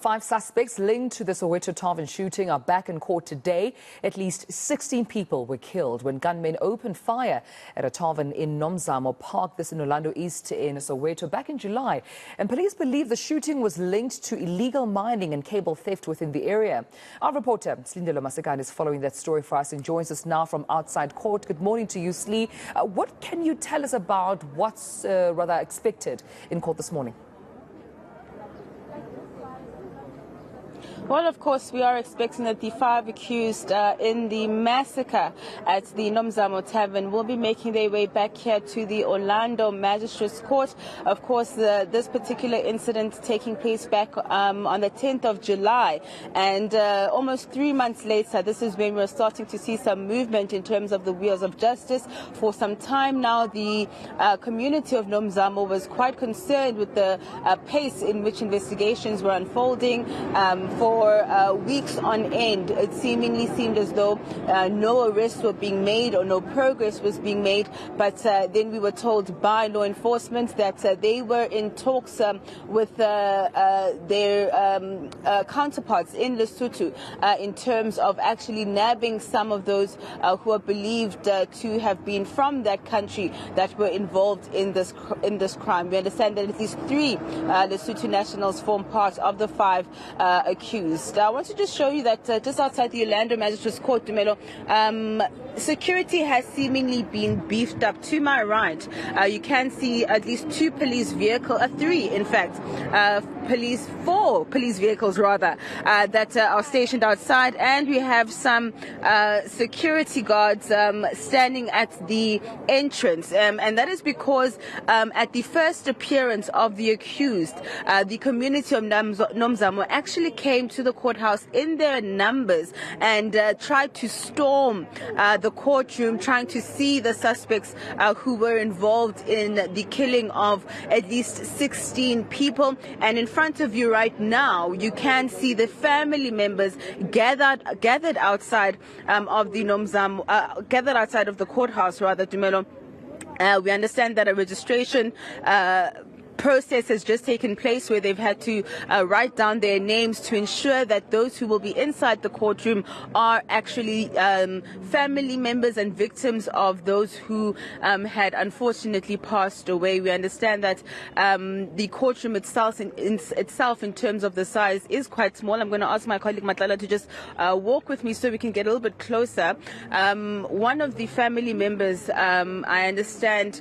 5 suspects linked to the Soweto Tavern shooting are back in court today. At least 16 people were killed when gunmen opened fire at a tavern in Nomzamo Park, this in Orlando East in Soweto, back in July. And police believe the shooting was linked to illegal mining and cable theft within the area. Our reporter, Slindelo Masikane, is following that story for us and joins us now from outside court. Good morning to you, Slee. What can you tell us about what's rather expected in court this morning? Well, of course, we are expecting that the 5 accused in the massacre at the Nomzamo Tavern will be making their way back here to the Orlando Magistrates Court. Of course, this particular incident taking place back on the 10th of July. And almost 3 months later, this is when we're starting to see some movement in terms of the wheels of justice. For some time now, the community of Nomzamo was quite concerned with the pace in which investigations were unfolding. For weeks on end, it seemingly seemed as though no arrests were being made or no progress was being made. But then we were told by law enforcement that they were in talks with their counterparts in Lesotho in terms of actually nabbing some of those who are believed to have been from that country that were involved in this crime. We understand that at least 3 Lesotho nationals form part of the 5 accused. I want to just show you that just outside the Orlando Magistrates Court, Dumelo, security has seemingly been beefed up. To my right, you can see at least 2 police vehicles, 3 in fact, 4 police vehicles rather, that are stationed outside, and we have some security guards standing at the entrance, and that is because at the first appearance of the accused, the community of Nomzamo actually came to the courthouse in their numbers and tried to storm the courtroom, trying to see the suspects who were involved in the killing of at least 16 people. And in front of you right now, you can see the family members gathered outside of the Nomzamo, gathered outside of the courthouse rather, Dumelo. We understand that a registration process has just taken place where they've had to write down their names to ensure that those who will be inside the courtroom are actually family members and victims of those who had unfortunately passed away. We understand that the courtroom itself in terms of the size is quite small. I'm going to ask my colleague Matlala to just walk with me so we can get a little bit closer. One of the family members, I understand,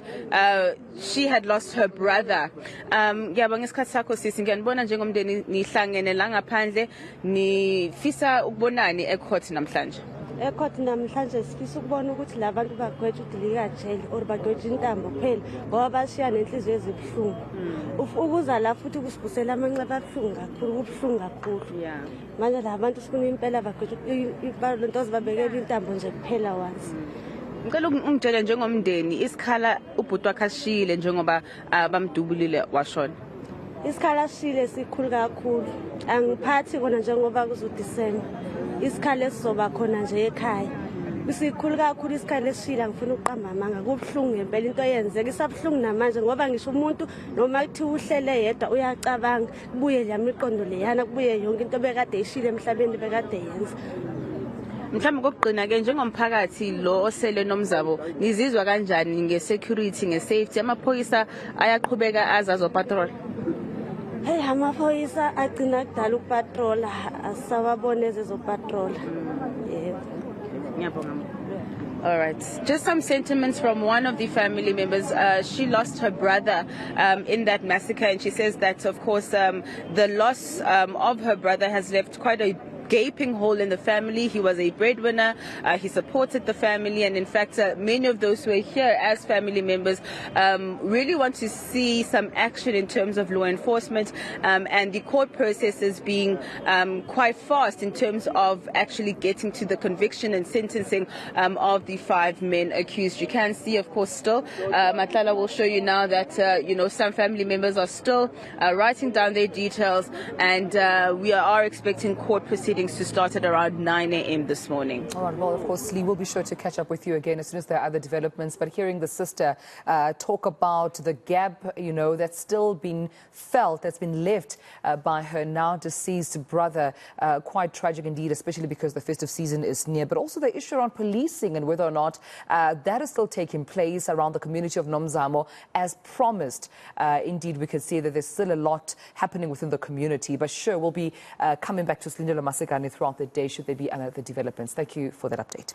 she had lost her brother. Ngiyabonga isikhathi sakho sisi, ngiyanibona njengomndeni nihlangene la ngaphandle, nifisa ukubonani ecourt namhlanje? Ecourt namhlanje sifisa ukubona ukuthi labantu bagwetshwa udilika jail or bagwetshwa intambo kuphela ngoba bashiya nenhliziyo ezibuhlungu. Ukuza la futhi kusibusela amanxeba abuhlungu kakhulu, kubuhlungu kakhulu. Manje labantu sifuna impela bagwetshwa lento zibabekela intambo nje kuphela once. Ngicela ungitshele njengomndeni isikhala ubhuti wakhe ashile njengoba bamdubulile washona. Isikhala ashile sikhulu kakhulu. Angiphathi kona njengoba kuzoDisemba. Isikhala esizoba khona nje ekhaya. Isikhulu kakhulu isikhala esishila, ngifuna uqamba amanga kubuhlungu ngempela into yenzeka, isabuhlungu namanje ngoba ngisho umuntu noma kuthi uhlele yedwa uyacabanga kubuye lemiqondo leyana, kubuye yonke into bekade ishile emhlabeni bekade yenza. Mhlawumbe kokugcina ke njengomphakathi lo osele Nomzamo, nizizwa kanjani ngesecurity, ngesafety? Amaphoyisa ayaqhubeka azazo patrol? Hey, amaphoyisa agcina kudala ukupatrol, asawabone ezopatrol. Ngiyabonga. All right. Just some sentiments from one of the family members. She lost her brother in that massacre, and she says that, of course, the loss of her brother has left quite a gaping hole in the family. He was a breadwinner. He supported the family, and in fact, many of those who are here as family members really want to see some action in terms of law enforcement, and the court processes being quite fast in terms of actually getting to the conviction and sentencing of the 5 men accused. You can see, of course, still Matlala will show you now that some family members are still writing down their details, and we are expecting court proceedings proceedings to start at around 9 a.m. this morning. All right, well, of course, Lee, we'll be sure to catch up with you again as soon as there are other developments. But hearing the sister talk about the gap, that's still been felt, that's been left by her now deceased brother, quite tragic indeed, especially because the festive season is near. But also the issue around policing and whether or not that is still taking place around the community of Nomzamo as promised. Indeed, we can see that there's still a lot happening within the community. But sure, we'll be coming back to Slindelo Masikane throughout the day should there be other developments. Thank you for that update.